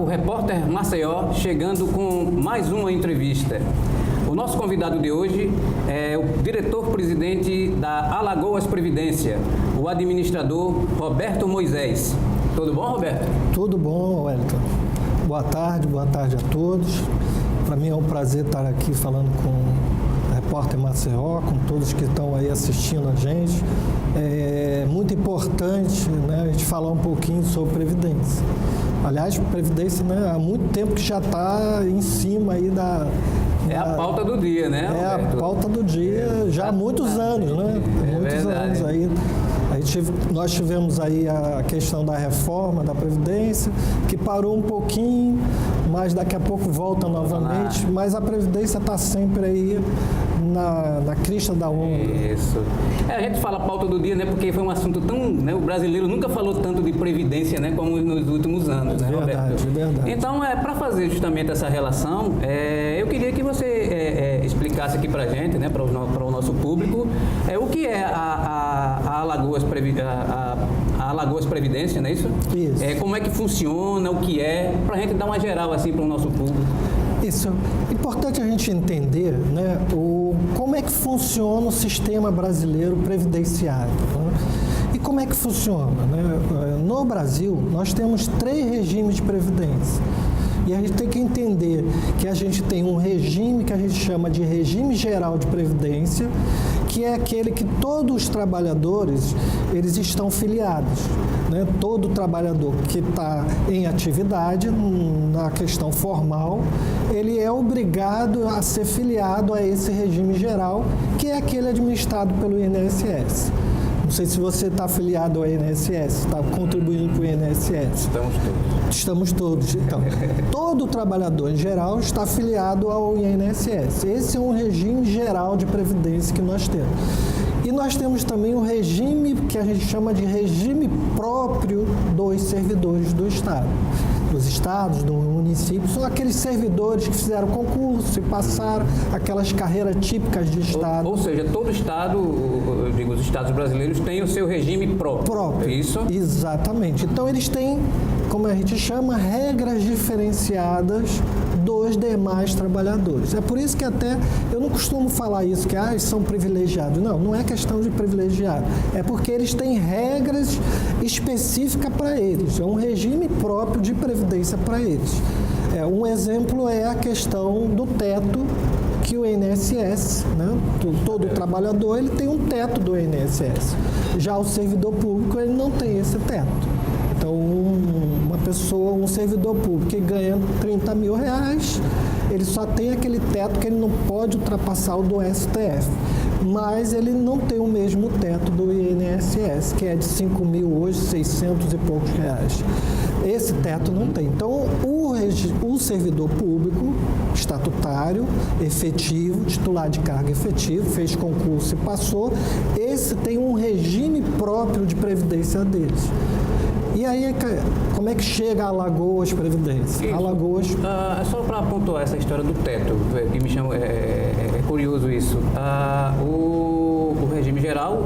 repórter Maceió chegando com mais uma entrevista. O nosso convidado de hoje é o diretor-presidente da Alagoas Previdência, o administrador Roberto Moisés. Tudo bom, Roberto? Tudo bom, Wellington. Boa tarde a todos. Para mim é um prazer estar aqui falando com o repórter Maceió, com todos que estão aí assistindo a gente. É muito importante, né, a gente falar um pouquinho sobre Previdência. Aliás, Previdência, né, há muito tempo que já está em cima aí da... É a pauta do dia, né, Roberto? É a pauta do dia já há muitos anos, né? Muitos anos aí. Nós tivemos aí a questão da reforma da Previdência, que parou um pouquinho, mas daqui a pouco volta novamente. Mas a Previdência está sempre aí na crista da onda. Isso. A gente fala pauta do dia, né? Porque foi um assunto tão... Né, o brasileiro nunca falou tanto de Previdência, né? Como nos últimos anos, né, Roberto? Verdade. Então, para fazer justamente essa relação, eu queria que você explicasse aqui para a gente, né? Para o nosso público, o que é a Alagoas Previdência, não é isso? Isso. Como é que funciona, o que é, para a gente dar uma geral assim para o nosso público. Isso. É importante a gente entender, né, como é que funciona o sistema brasileiro previdenciário. Né? E como é que funciona? Né? No Brasil, nós temos 3 regimes de previdência. E a gente tem que entender que a gente tem um regime que a gente chama de regime geral de previdência, que é aquele que todos os trabalhadores, eles estão filiados. Né? Todo trabalhador que está em atividade, na questão formal, ele é obrigado a ser filiado a esse regime geral, que é aquele administrado pelo INSS. Não sei se você está afiliado ao INSS, está contribuindo para o INSS. Estamos todos. Então, todo trabalhador em geral está afiliado ao INSS. Esse é um regime geral de previdência que nós temos. E nós temos também um regime que a gente chama de regime próprio dos servidores do Estado. Dos estados, do município, são aqueles servidores que fizeram concurso e passaram aquelas carreiras típicas de Estado. Ou seja, todo Estado, eu digo, os Estados brasileiros têm o seu regime próprio. É isso? Exatamente. Então, eles têm, como a gente chama, regras diferenciadas dos demais trabalhadores. É por isso que até eu não costumo falar isso, que eles são privilegiados. Não é questão de privilegiado. É porque eles têm regras específicas para eles. É um regime próprio de previdência para eles. Um exemplo é a questão do teto que o INSS, né? Todo trabalhador, ele tem um teto do INSS. Já o servidor público, ele não tem esse teto. Então, uma pessoa, um servidor público que ganha 30 mil reais, ele só tem aquele teto que ele não pode ultrapassar o do STF. Mas ele não tem o mesmo teto do INSS, que é de 5 mil hoje, 600 e poucos reais. Esse teto não tem. Então, o servidor público, estatutário, efetivo, titular de cargo efetivo, fez concurso e passou, esse tem um regime próprio de previdência deles. E aí, como é que chega a Alagoas Previdência? Alagoas... só para pontuar essa história do teto, que me chama, é curioso isso. O regime geral,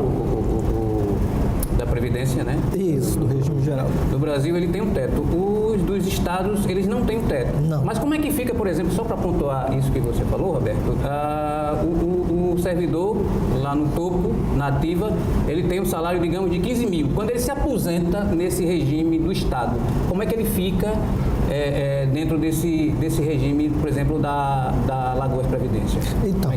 da Previdência, né? Isso, do regime geral. Do Brasil, ele tem um teto. Os dos estados, eles não têm teto. Não. Mas como é que fica, por exemplo, só para pontuar isso que você falou, Roberto, o servidor lá no topo, na ativa, ele tem um salário, digamos, de 15 mil. Quando ele se aposenta nesse regime do estado, como é que ele fica dentro desse regime, por exemplo, da Alagoas Previdência? Então,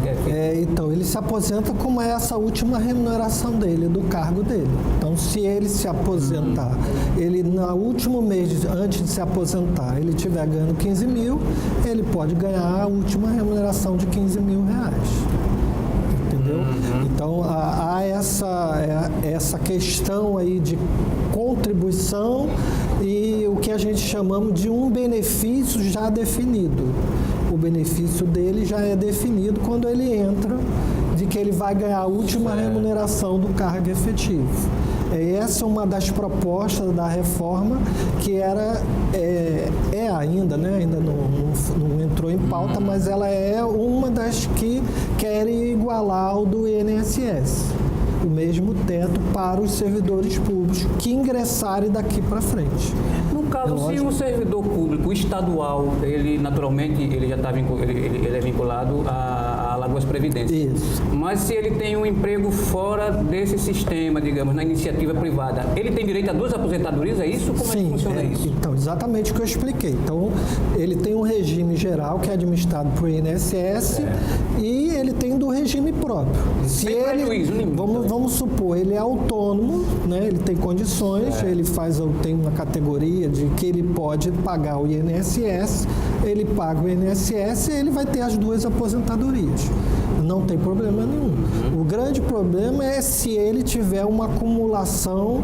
então, ele se aposenta com essa última remuneração dele, do cargo dele. Então, se ele se aposentar, ele no último mês, antes de se aposentar, ele estiver ganhando 15 mil, ele pode ganhar a última remuneração de 15 mil reais. Entendeu? Então, há essa questão aí de contribuição e o que a gente chamamos de um benefício já definido. O benefício dele já é definido quando ele entra, de que ele vai ganhar a última remuneração do cargo efetivo. Essa é uma das propostas da reforma que ainda, né? Ainda não entrou em pauta, mas ela é uma das que querem igualar ao do INSS, o mesmo teto para os servidores públicos que ingressarem daqui para frente. caso, se o servidor público estadual, ele naturalmente ele já está ele é vinculado à Alagoas Previdência. Isso. Mas se ele tem um emprego fora desse sistema, digamos, na iniciativa privada, ele tem direito a 2 aposentadorias, é isso? Como Sim, é que funciona isso? Então, exatamente o que eu expliquei. Então, ele tem um regime geral que é administrado por INSS e ele tem do regime próprio. Se Sem prejuízo nenhum. Vamos supor, ele é autônomo, né? Ele tem condições, ele tem uma categoria de que ele pode pagar o INSS, ele paga o INSS e ele vai ter as 2 aposentadorias. Não tem problema nenhum. O grande problema é se ele tiver uma acumulação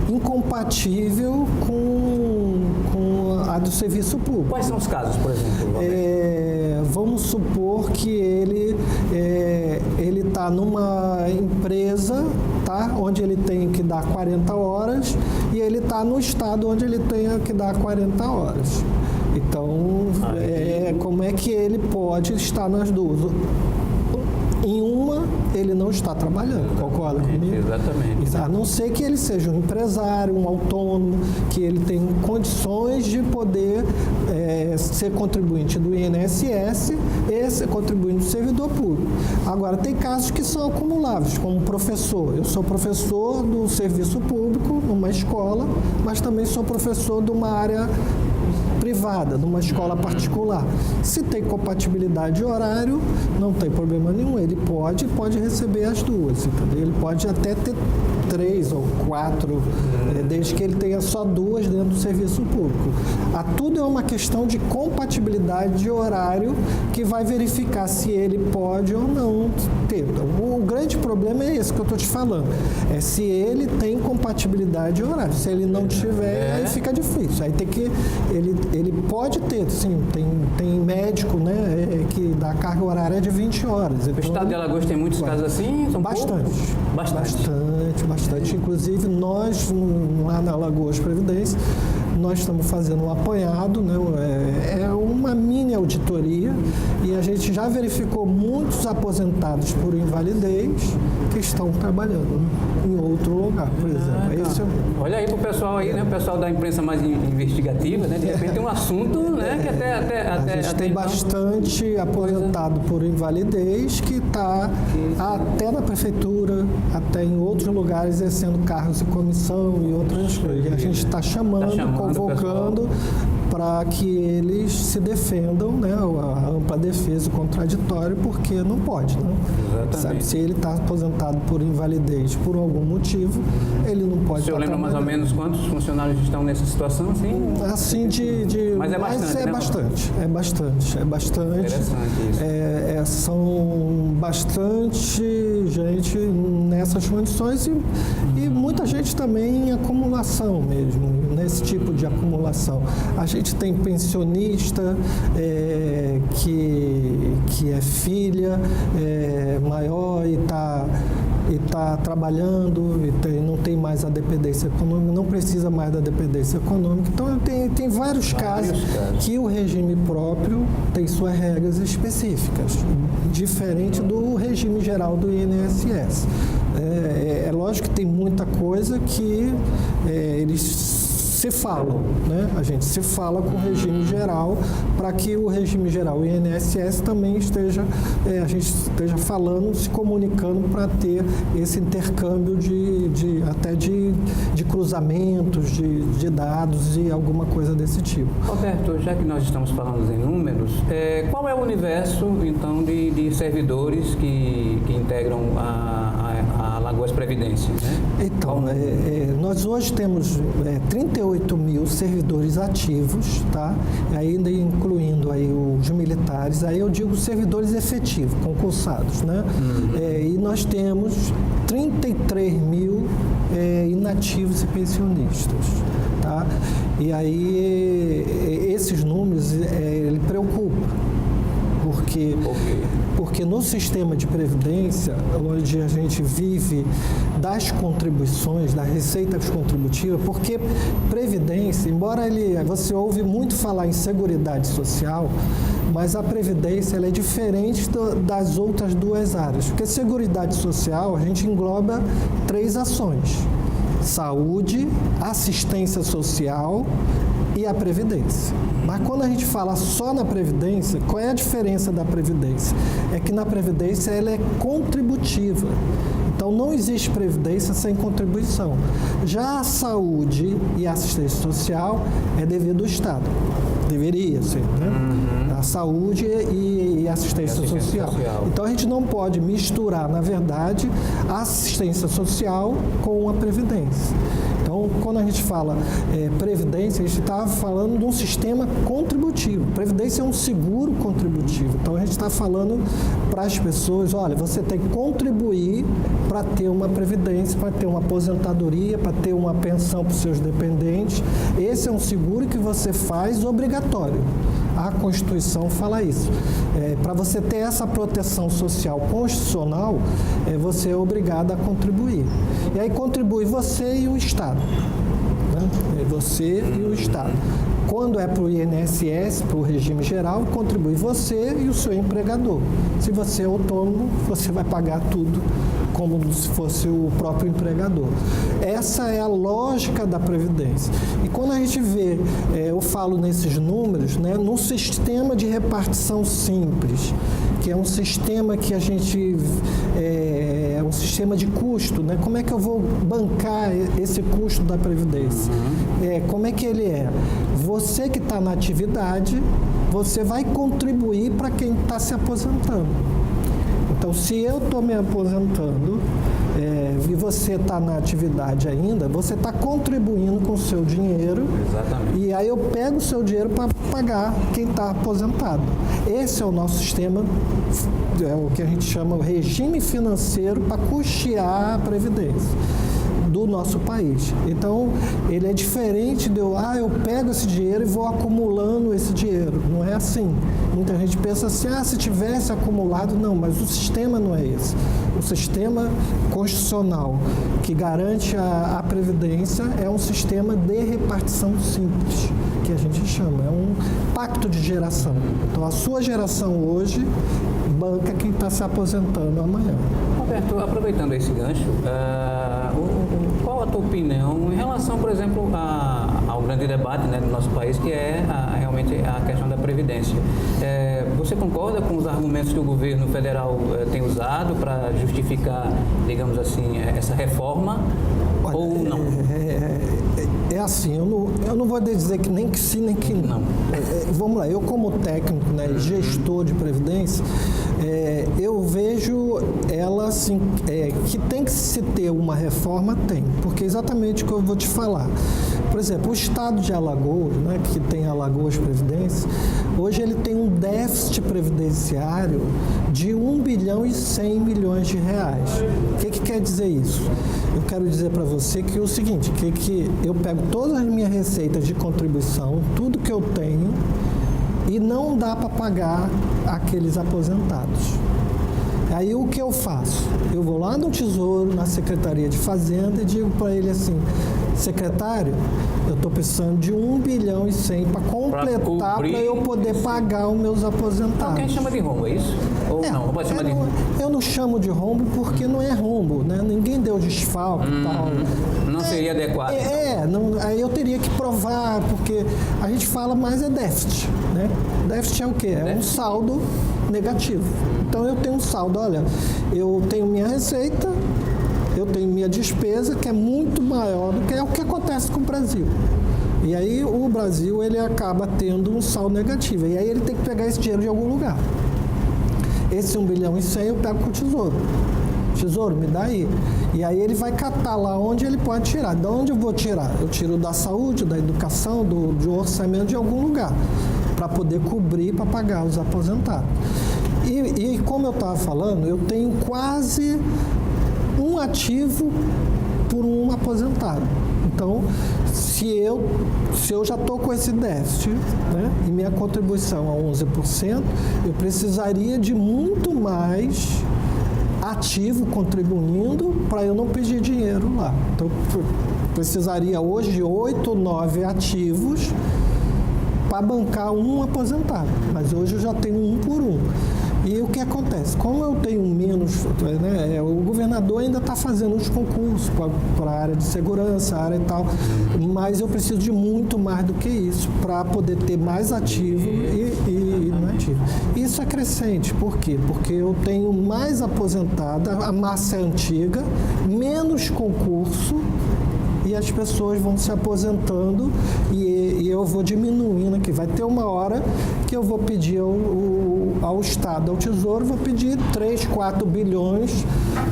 incompatível com a do serviço público. Quais são os casos, por exemplo? Vamos supor que ele está numa empresa, tá? Onde ele tem que dar 40 horas e ele está no estado onde ele tem que dar 40 horas. Então, como é que ele pode estar nas 2? Em uma, ele não está trabalhando, concorda comigo? Exatamente. A não ser que ele seja um empresário, um autônomo, que ele tem condições de poder ser contribuinte do INSS e ser contribuinte do servidor público. Agora, tem casos que são acumuláveis, como professor. Eu sou professor do serviço público, numa escola, mas também sou professor de uma área privada, numa escola particular. Se tem compatibilidade de horário, não tem problema nenhum. Ele pode receber as 2, entendeu? Ele pode até ter 3 ou 4, desde que ele tenha só 2 dentro do serviço público. Tudo é uma questão de compatibilidade de horário que vai verificar se ele pode ou não ter. Então, o grande problema é esse que eu estou te falando. É se ele tem compatibilidade de horário. Se ele não tiver, aí fica difícil. Aí tem que... Ele pode ter, sim, tem médico, né, que dá carga horária de 20 horas. O estado de Alagoas tem muitos casos assim? São bastante. Inclusive, nós, lá na Alagoas Previdência, nós estamos fazendo um apanhado, né, é uma mini auditoria, e a gente já verificou muitos aposentados por invalidez que estão trabalhando em outro lugar, por exemplo. Olha aí para o pessoal aí, né, o pessoal da imprensa mais investigativa, né, de repente tem um assunto, né, que a gente tem bastante aposentado por invalidez que está até na prefeitura, até em outros lugares exercendo cargos de comissão e outras coisas. E a gente está convocando para que eles se defendam, né, a ampla defesa e contraditório, porque não pode, né? Sabe, se ele está aposentado por invalidez por algum motivo, ele não pode. O senhor lembra mais ou menos quantos funcionários estão nessa situação? Assim, Mas é bastante. É bastante. Interessante isso. São bastante gente nessas condições e muita gente também em acumulação mesmo, nesse tipo de acumulação. A gente tem pensionista que é filha maior e está trabalhando e não tem mais a dependência econômica, não precisa mais da dependência econômica. Então, tem vários casos que o regime próprio tem suas regras específicas, diferente do regime geral do INSS. É lógico que tem muita coisa que eles se falam, né? A gente se fala com o regime geral para que o regime geral, o INSS, também a gente esteja falando, se comunicando para ter esse intercâmbio de cruzamentos, de dados e alguma coisa desse tipo. Roberto, já que nós estamos falando em números, qual é o universo, então, de servidores que integram a Alagoas Previdência, né? Então, nós hoje temos 38 mil servidores ativos, tá? Ainda incluindo aí os militares, aí eu digo servidores efetivos, concursados, né? E nós temos 33 mil inativos e pensionistas, tá? E aí esses números ele preocupa. Porque no sistema de previdência, onde a gente vive das contribuições, da receita contributiva, porque previdência, embora você ouve muito falar em seguridade social, mas a previdência ela é diferente das outras 2 áreas. Porque seguridade social, a gente engloba 3 ações: saúde, assistência social e a Previdência. Mas quando a gente fala só na Previdência, qual é a diferença da Previdência? É que na Previdência ela é contributiva. Então, não existe previdência sem contribuição. Já a saúde e a assistência social é dever do Estado. Deveria ser, né? A saúde e assistência social. Então, a gente não pode misturar, na verdade, a assistência social com a previdência. Então, quando a gente fala previdência, a gente está falando de um sistema contributivo. Previdência é um seguro contributivo. Então, a gente está falando para as pessoas, olha, você tem que contribuir para ter uma previdência, para ter uma aposentadoria, para ter uma pensão para os seus dependentes. Esse é um seguro que você faz obrigatório. A Constituição fala isso. Para você ter essa proteção social constitucional, você é obrigado a contribuir. E aí contribui você e o Estado. Né? Você e o Estado. Quando é para o INSS, para o regime geral, contribui você e o seu empregador. Se você é autônomo, você vai pagar tudo como se fosse o próprio empregador. Essa é a lógica da Previdência. E quando a gente vê, eu falo nesses números, né, num sistema de repartição simples, que é um sistema que a gente... é um sistema de custo, né? Como é que eu vou bancar esse custo da Previdência? Como é que ele é? Você que está na atividade, você vai contribuir para quem está se aposentando. Então, se eu estou me aposentando e você está na atividade ainda, você está contribuindo com o seu dinheiro. Exatamente. E aí eu pego o seu dinheiro para pagar quem está aposentado. Esse é o nosso sistema, é o que a gente chama o regime financeiro para custear a Previdência do nosso país. Então, ele é diferente de eu pego esse dinheiro e vou acumulando esse dinheiro. Não é assim. Muita gente pensa assim, se tivesse acumulado, não, mas o sistema não é esse. O sistema constitucional que garante a Previdência é um sistema de repartição simples, que a gente chama, é um pacto de geração. Então, a sua geração hoje banca quem está se aposentando amanhã. Roberto, aproveitando esse gancho, qual a tua opinião em relação, por exemplo, ao grande debate, né, do nosso país, que é realmente a questão da Previdência? Você concorda com os argumentos que o governo federal tem usado para justificar, digamos assim, essa reforma? Olha, ou não? É assim, eu não vou dizer que nem que sim, nem que não. Vamos lá, eu como técnico, né, gestor de Previdência, eu vejo ela assim, que tem que se ter uma reforma, tem, porque é exatamente o que eu vou te falar. Por exemplo, o estado de Alagoas, né, que tem Alagoas Previdência, hoje ele tem um déficit previdenciário de 1 bilhão e 100 milhões de reais. O que quer dizer isso? Eu quero dizer para você que é o seguinte, que eu pego todas as minhas receitas de contribuição, tudo que eu tenho, e não dá para pagar aqueles aposentados. Aí o que eu faço? Eu vou lá no Tesouro, na Secretaria de Fazenda, e digo para ele assim, secretário, eu estou precisando de 1 bilhão e 100 para completar, para eu poder pagar os meus aposentados. Quem chama de rombo, é isso? Ou não? Pode chamar de rombo? Eu não chamo de rombo porque não é rombo, né? Ninguém deu desfalque e tal. Não seria adequado. Aí eu teria que provar, porque a gente fala, mas é déficit, né? Déficit é o quê? É um saldo negativo. Então eu tenho um saldo, olha, eu tenho minha receita, eu tenho minha despesa, que é muito maior do que é o que acontece com o Brasil. E aí o Brasil, ele acaba tendo um saldo negativo. E aí ele tem que pegar esse dinheiro de algum lugar. Esse 1 bilhão e 100 eu pego com o Tesouro. Tesouro, me dá aí. E aí ele vai catar lá onde ele pode tirar. De onde eu vou tirar? Eu tiro da saúde, da educação, do orçamento de algum lugar, para poder cobrir, para pagar os aposentados. E como eu estava falando, eu tenho quase um ativo por um aposentado. Então, se eu já estou com esse déficit, né, e minha contribuição é 11%, eu precisaria de muito mais ativo contribuindo para eu não pedir dinheiro lá. Então, eu precisaria hoje de 8 ou 9 ativos para bancar um aposentado, mas hoje eu já tenho 1 por 1. E o que acontece? Como eu tenho menos, né, o governador ainda está fazendo os concursos para a área de segurança, a área e tal, mas eu preciso de muito mais do que isso para poder ter mais ativo e inativo. Isso é crescente, por quê? Porque eu tenho mais aposentada, a massa é antiga, menos concurso, e as pessoas vão se aposentando e eu vou diminuindo aqui. Vai ter uma hora que eu vou pedir ao Estado, ao Tesouro, vou pedir 3, 4 bilhões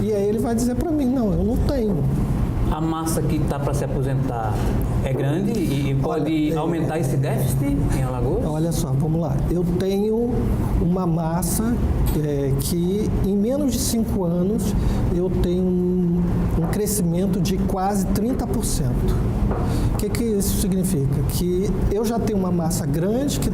e aí ele vai dizer para mim, não, eu não tenho. A massa que está para se aposentar é grande e pode aumentar esse déficit em Alagoas? Olha só, vamos lá. Eu tenho uma massa que em menos de 5 anos eu tenho um crescimento de quase 30%. O que isso significa? Que eu já tenho uma massa grande que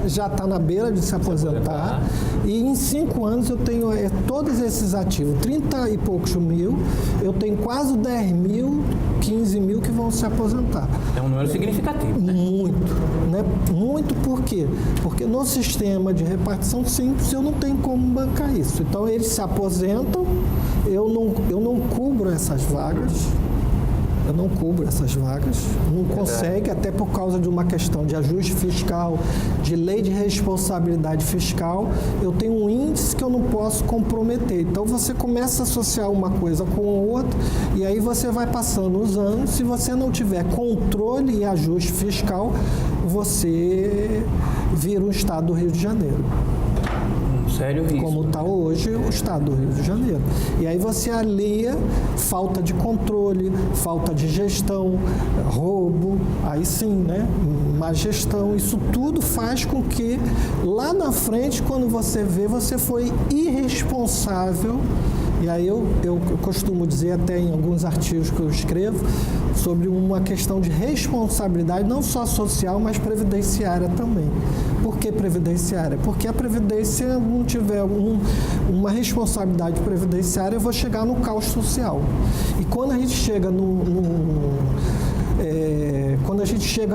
já está na beira de se aposentar e em 5 anos eu tenho todos esses ativos, 30 e poucos mil, eu tenho quase 10 mil, 15 mil que vão se aposentar. É um número significativo, né? Muito, né? Muito por quê? Porque no sistema de repartição simples eu não tenho como bancar isso. Então eles se aposentam, eu não cubro essas vagas. Não consegue, até por causa de uma questão de ajuste fiscal, de lei de responsabilidade fiscal, eu tenho um índice que eu não posso comprometer. Então você começa a associar uma coisa com a outra e aí você vai passando os anos, se você não tiver controle e ajuste fiscal, você vira o estado do Rio de Janeiro. Sério isso? Como está hoje o estado do Rio de Janeiro. E aí você alia falta de controle, falta de gestão, roubo, aí sim, né? Má gestão, isso tudo faz com que lá na frente, quando você vê, você foi irresponsável. E aí eu costumo dizer até em alguns artigos que eu escrevo sobre uma questão de responsabilidade, não só social, mas previdenciária também. Por que previdenciária? Porque a previdência não tiver uma responsabilidade previdenciária, eu vou chegar no caos social. E quando a gente chega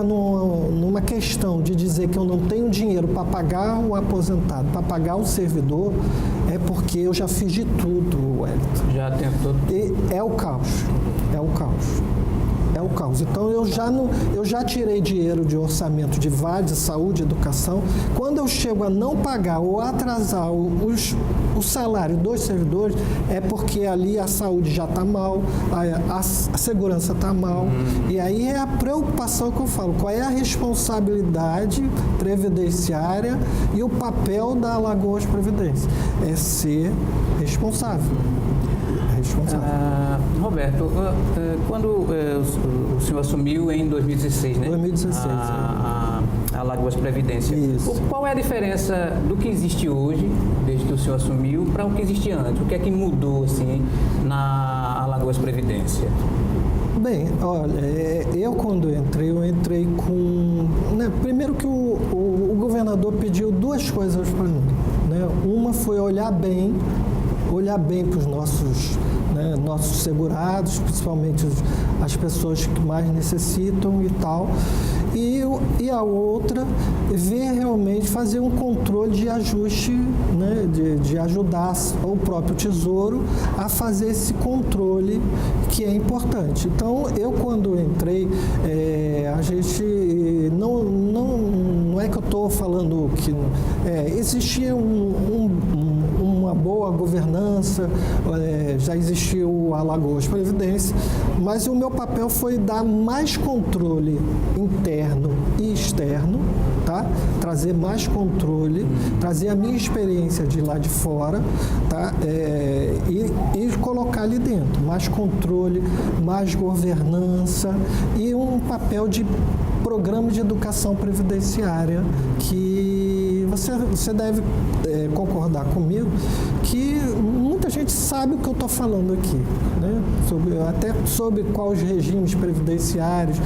numa questão de dizer que eu não tenho dinheiro para pagar o aposentado, para pagar o servidor, é porque eu já fiz de tudo, Wellington. Já tentou. E é o caos. Então eu já tirei dinheiro de orçamento de VAD, saúde, educação. Quando eu chego a não pagar ou atrasar o salário dos servidores, é porque ali a saúde já está mal, a segurança está mal. E aí é a preocupação que eu falo, qual é a responsabilidade previdenciária e o papel da Alagoas Previdência? É ser responsável. Roberto, quando o senhor assumiu em 2016, né? 2016. A Alagoas Previdência. Isso. Qual é a diferença do que existe hoje, desde que o senhor assumiu, para o que existia antes? O que é que mudou, assim, na Alagoas Previdência? Bem, olha, eu quando eu entrei com... Né, primeiro que o governador pediu 2 coisas para mim. Né? Uma foi olhar bem para os nossos segurados, principalmente as pessoas que mais necessitam e tal. E a outra, ver realmente, fazer um controle de ajuste, né, de ajudar o próprio Tesouro a fazer esse controle que é importante. Então, eu quando entrei, a gente não é que eu estou falando que existia uma boa governança, já existiu o Alagoas Previdência, mas o meu papel foi dar mais controle interno e externo, tá? Trazer mais controle, trazer a minha experiência de lá de fora, tá? E colocar ali dentro, mais controle, mais governança e um papel de programa de educação previdenciária que você deve concordar comigo que muita gente sabe o que eu estou falando aqui, né? Até sobre quais regimes previdenciários,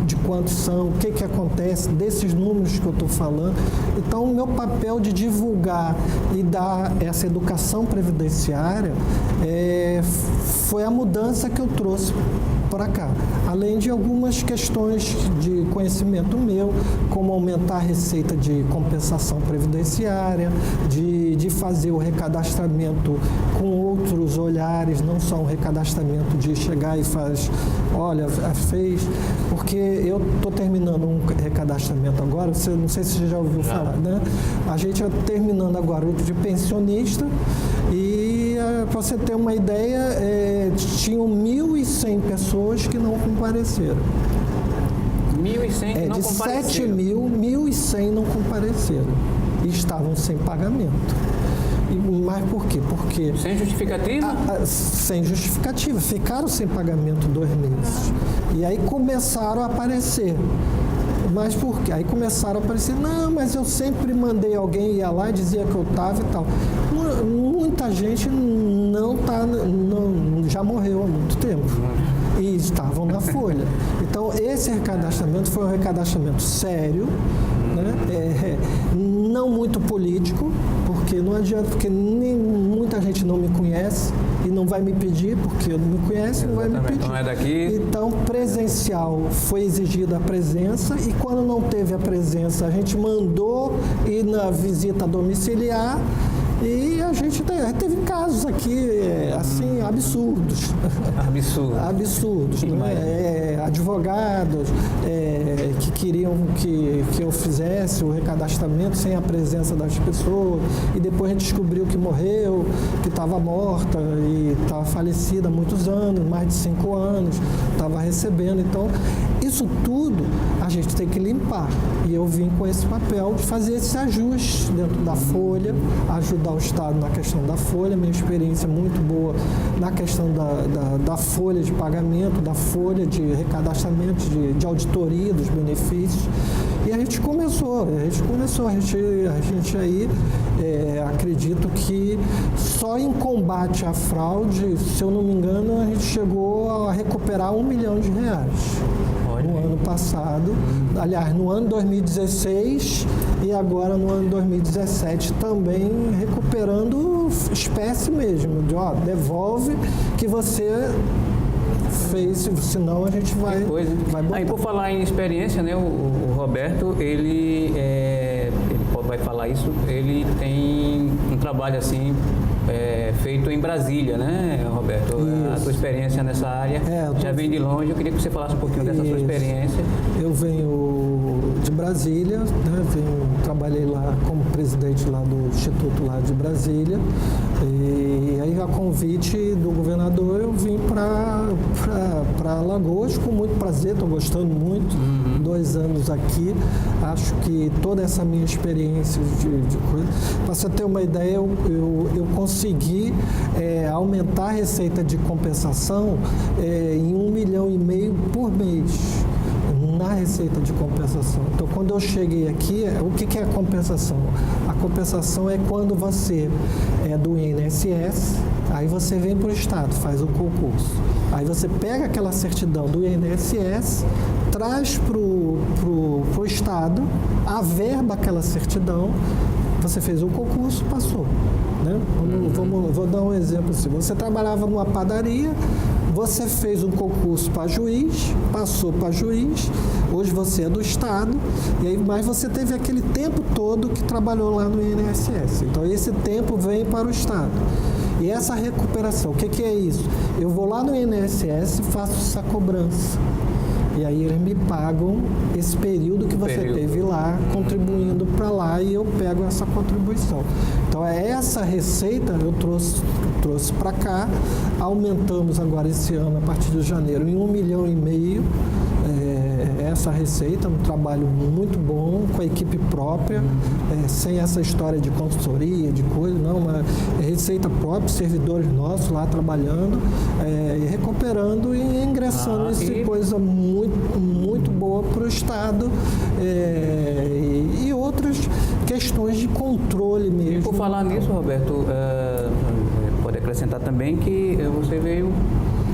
de quantos são, o que acontece, desses números que eu estou falando. Então, o meu papel de divulgar e dar essa educação previdenciária foi a mudança que eu trouxe para cá. Além de algumas questões de conhecimento meu, como aumentar a receita de compensação previdenciária, de fazer o recadastramento com outros olhares, não só um recadastramento de chegar e faz, olha, fez, porque eu estou terminando um recadastramento agora, não sei se você já ouviu falar, né? A gente está terminando agora o de pensionista e, para você ter uma ideia, tinham 1.100 pessoas que não compareceram. 1.100 que não de compareceram. 7 mil, 1.100 não compareceram e estavam sem pagamento. Mas por quê? Porque... Sem justificativa? Sem justificativa. Ficaram sem pagamento 2 meses. E aí começaram a aparecer. Mas por quê? Aí começaram a aparecer, não, mas eu sempre mandei alguém ia lá e dizia que eu estava e tal. Muita gente já morreu há muito tempo. E estavam na folha. Então, esse recadastramento foi um recadastramento sério, né? Não muito político, porque não adianta, porque muita gente não me conhece e não vai me pedir, porque não me conhece, não vai me pedir. Não é daqui. Então, presencial, foi exigida a presença e quando não teve a presença, a gente mandou ir na visita domiciliar. E a gente teve casos aqui, assim, absurdos. Absurdos, né? Advogados que queriam que eu fizesse o recadastramento sem a presença das pessoas e depois a gente descobriu que morreu, que estava morta e estava falecida há muitos anos, mais de 5 anos, estava recebendo. Então, isso tudo a gente tem que limpar. E eu vim com esse papel de fazer esse ajuste dentro da folha, ajudar o Estado na questão da folha, minha experiência muito boa na questão da folha de pagamento, da folha de recadastramento, de auditoria dos benefícios. E a gente começou, a gente aí, acredito que só em combate à fraude, se eu não me engano, a gente chegou a recuperar R$1 milhão no ano passado, aliás, no ano 2016 e agora no ano 2017 também recuperando espécie mesmo, devolve que você fez, senão a gente vai botar. Aí, por falar em experiência, né, o Roberto, ele vai falar isso, ele tem um trabalho assim feito em Brasília, né, Roberto? Isso. A sua experiência nessa área já vem de longe. Eu queria que você falasse um pouquinho dessa sua experiência. Eu venho de Brasília, né? Trabalhei lá como presidente lá do Instituto lá de Brasília. E aí, a convite do governador, eu vim para Alagoas com muito prazer, estou gostando muito. 2 anos aqui, acho que toda essa minha experiência de coisa, para você ter uma ideia, eu consegui aumentar a receita de compensação em R$1,5 milhão por mês na receita de compensação. Então, quando eu cheguei aqui, o que é a compensação? A compensação é quando você é do INSS, aí você vem para o Estado, faz o concurso. Aí você pega aquela certidão do INSS, traz para o Estado, averba aquela certidão, você fez o concurso, passou. Né? Vou dar um exemplo assim. Você trabalhava numa padaria, você fez um concurso para juiz, passou para juiz, hoje você é do Estado, mas você teve aquele tempo todo que trabalhou lá no INSS. Então, esse tempo vem para o Estado. E essa recuperação, o que é isso? Eu vou lá no INSS e faço essa cobrança. E aí eles me pagam esse período que você teve lá, contribuindo para lá, e eu pego essa contribuição. Então, essa receita eu trouxe para cá, aumentamos agora esse ano, a partir de janeiro, em R$1,5 milhão, essa receita, um trabalho muito bom, com a equipe própria, sem essa história de consultoria, de coisa, não, uma receita própria, servidores nossos lá trabalhando, recuperando e ingressando coisa muito boa para o Estado e outras questões de controle mesmo. E por falar nisso, Roberto, pode acrescentar também que você veio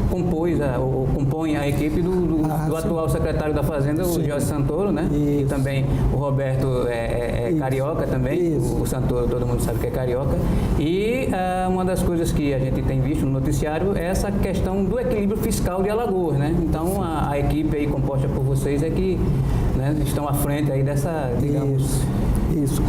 compõe a equipe do atual secretário da Fazenda, o Jorge Santoro, né? Isso. E também o Roberto é carioca também, o Santoro todo mundo sabe que é carioca. E uma das coisas que a gente tem visto no noticiário é essa questão do equilíbrio fiscal de Alagoas, né? Então a equipe aí composta por vocês é que, né, estão à frente aí dessa, digamos... Isso.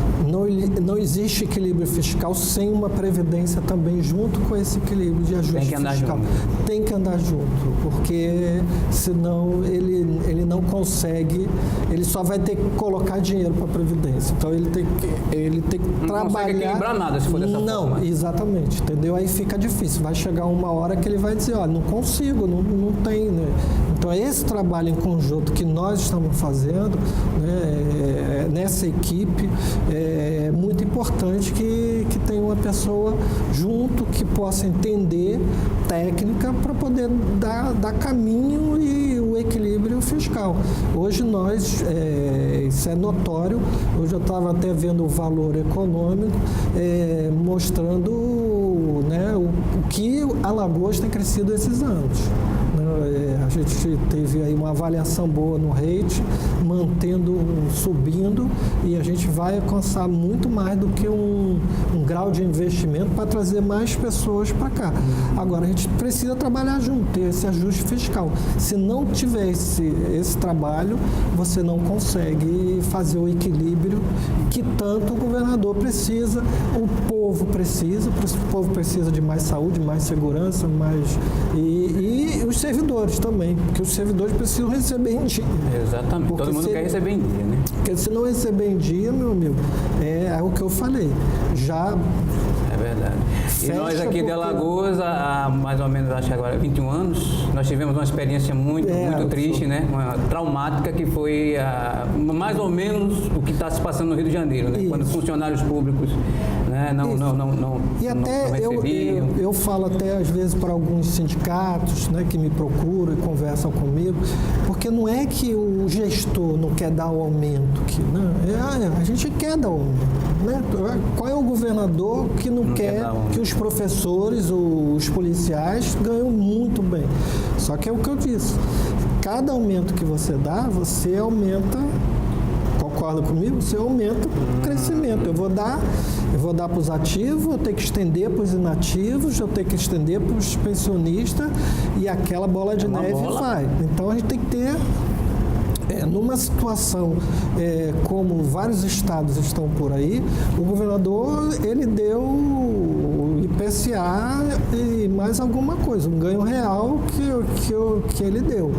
Não existe equilíbrio fiscal sem uma previdência também junto com esse equilíbrio de ajuste fiscal. Tem que andar junto, porque senão ele não consegue, ele só vai ter que colocar dinheiro para a previdência. Então ele tem que não trabalhar. Não consegue equilibrar nada se for dessa forma. Não, exatamente, entendeu? Aí fica difícil. Vai chegar uma hora que ele vai dizer, olha, não consigo, não tem, né? Então esse trabalho em conjunto que nós estamos fazendo, né, nessa equipe, é muito importante que tenha uma pessoa junto que possa entender técnica para poder dar caminho e o equilíbrio fiscal. Hoje isso é notório, hoje eu estava até vendo o Valor Econômico mostrando, né, o que Alagoas tem crescido esses anos. A gente teve aí uma avaliação boa no rate, subindo, e a gente vai alcançar muito mais do que um grau de investimento para trazer mais pessoas para cá. Agora, a gente precisa trabalhar junto, ter esse ajuste fiscal. Se não tiver esse trabalho, você não consegue fazer o equilíbrio que tanto o governador precisa, o povo precisa de mais saúde, mais segurança, e os servidores também, porque os servidores precisam receber em dia. Exatamente, todo mundo quer receber em dia, né? Porque se não receber em dia, meu amigo, é o que eu falei, já... É verdade. E nós aqui de Alagoas, há mais ou menos, acho que agora 21 anos, nós tivemos uma experiência muito triste, né? Uma traumática, que foi mais ou menos o que está se passando no Rio de Janeiro, né? Quando funcionários públicos, né, não recebiam. Eu falo até às vezes para alguns sindicatos, né, que me procuram e conversam comigo, porque não é que o gestor não quer dar o aumento, a gente quer dar o aumento, né? Qual é o governador que não quer que os professores, os policiais ganham muito bem? Só que é o que eu disse, cada aumento que você dá, você aumenta, concorda comigo? Você aumenta o crescimento. Eu vou dar para os ativos, eu tenho que estender para os inativos, eu tenho que estender para os pensionistas, e aquela bola de neve vai. Então a gente tem que ter... numa situação como vários estados estão por aí, o governador, ele deu o IPCA e mais alguma coisa, um ganho real que ele deu.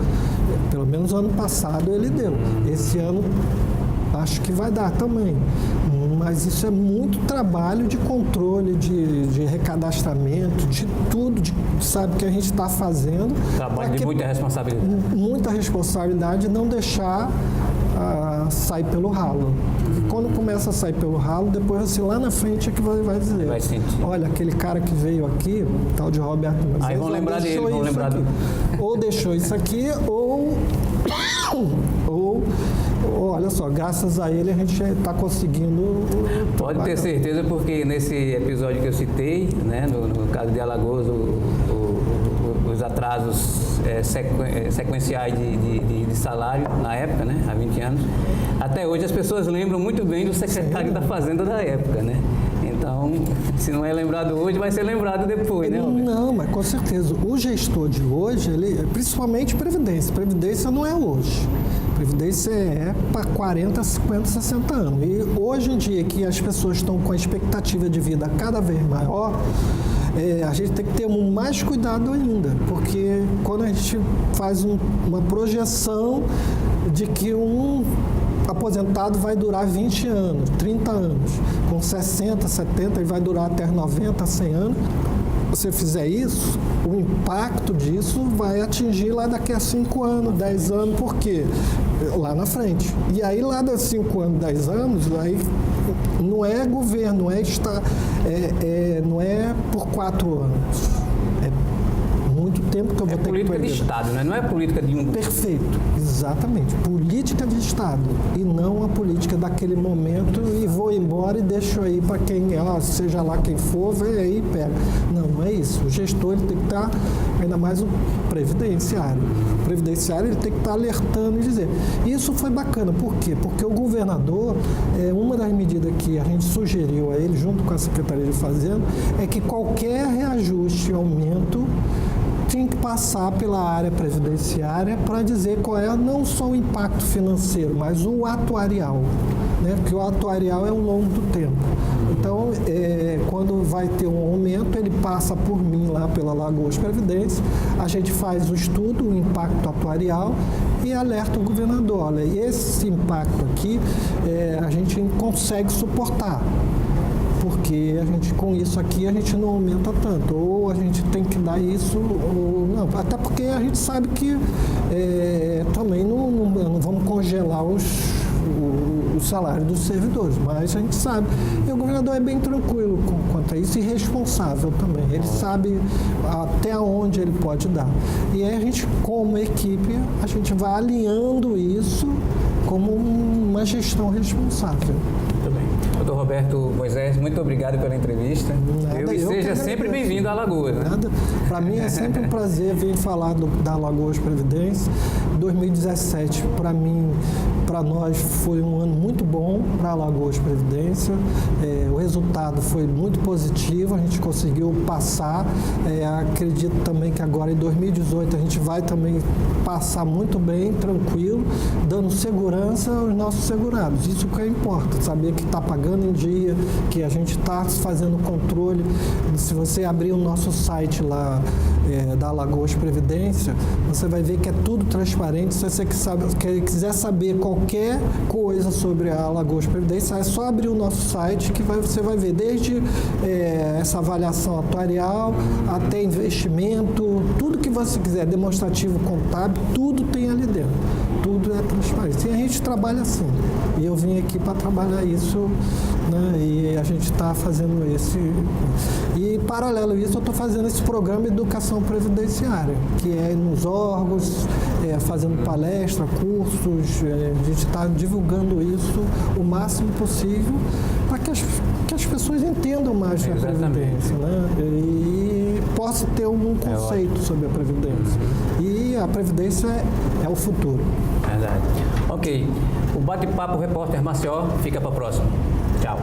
Pelo menos ano passado ele deu. Esse ano acho que vai dar também. Mas isso é muito trabalho de controle, de recadastramento, de tudo, sabe, que a gente está fazendo. Trabalho de muita responsabilidade. Muita responsabilidade, não deixar sair pelo ralo. Porque quando começa a sair pelo ralo, depois assim, lá na frente é que vai dizer. Vai sentir. Olha, aquele cara que veio aqui, tal de Roberto Moisés, aí vão lembrar dele, vão lembrar do... Ou deixou isso aqui, ou olha só, graças a ele a gente está conseguindo... Pode ter certeza, porque nesse episódio que eu citei, né, no caso de Alagoas, os atrasos sequenciais de salário na época, né, há 20 anos, até hoje as pessoas lembram muito bem do secretário da Fazenda da época, né? Então, se não é lembrado hoje, vai ser lembrado depois, né, Roberto? Não, mas com certeza. O gestor de hoje, principalmente Previdência. Previdência não é hoje. Previdência é para 40, 50, 60 anos. E hoje em dia, que as pessoas estão com a expectativa de vida cada vez maior, a gente tem que ter mais cuidado ainda, porque quando a gente faz uma projeção de que um aposentado vai durar 20 anos, 30 anos, com 60, 70, ele vai durar até 90, 100 anos. Se você fizer isso, o impacto disso vai atingir lá daqui a 5 anos, 10 anos, por quê? Lá na frente. E aí, lá das 5 anos, 10 anos, aí não é governo, não é por 4 anos. É muito tempo que eu vou ter que política perder. de Estado, né? Não é política de um... Perfeito, exatamente. Política de Estado e não a política daquele momento e vou embora e deixo aí para quem, seja lá quem for, vem aí e pega. Não é isso. O gestor ele tem que estar, ainda mais o previdenciário. O previdenciário ele tem que estar alertando e dizer. Isso foi bacana. Por quê? Porque o governador, uma das medidas que a gente sugeriu a ele, junto com a Secretaria de Fazenda, é que qualquer reajuste, aumento, tinha que passar pela área previdenciária para dizer qual é não só o impacto financeiro, mas o atuarial, né? Porque o atuarial é ao longo do tempo. Então, quando vai ter um aumento, ele passa por mim lá pela Alagoas Previdência, a gente faz o estudo, o impacto atuarial e alerta o governador. Olha, esse impacto aqui a gente consegue suportar. Porque com isso aqui a gente não aumenta tanto, ou a gente tem que dar isso, ou não. Até porque a gente sabe que também não vamos congelar o salário dos servidores, mas a gente sabe. E o governador é bem tranquilo quanto a isso e responsável também. Ele sabe até onde ele pode dar. E aí a gente, como equipe, a gente vai alinhando isso como uma gestão responsável. Muito bem. Doutor Roberto Moisés, muito obrigado pela entrevista. E seja sempre bem-vindo à Alagoas. Né? Para mim é sempre um prazer vir falar da Alagoas Previdência. 2017, para nós, foi um ano muito bom para a Alagoas Previdência. O resultado foi muito positivo, a gente conseguiu passar. Acredito também que agora em 2018 a gente vai também passar muito bem, tranquilo, dando segurança aos nossos segurados. Isso que importa, saber que está pagando em dia, que a gente está fazendo controle. Se você abrir o nosso site lá da Alagoas Previdência, você vai ver que é tudo transparente. Se você quiser saber qualquer coisa sobre a Alagoas Previdência, é só abrir o nosso site que você vai ver desde essa avaliação atuarial até investimento, tudo que você quiser, demonstrativo contábil, tudo tem ali dentro. Tudo é transparente. E a gente trabalha assim. E eu vim aqui para trabalhar isso, né? E a gente está fazendo esse... E, paralelo a isso, eu estou fazendo esse programa de educação previdenciária, que é nos órgãos, fazendo palestra, cursos, a gente está divulgando isso o máximo possível para que as pessoas entendam mais sobre a Previdência, né? E possa ter um conceito sobre a Previdência. E a Previdência é o futuro. Verdade. Ok. O Bate-Papo Repórter Maceió fica para a próxima. Tchau.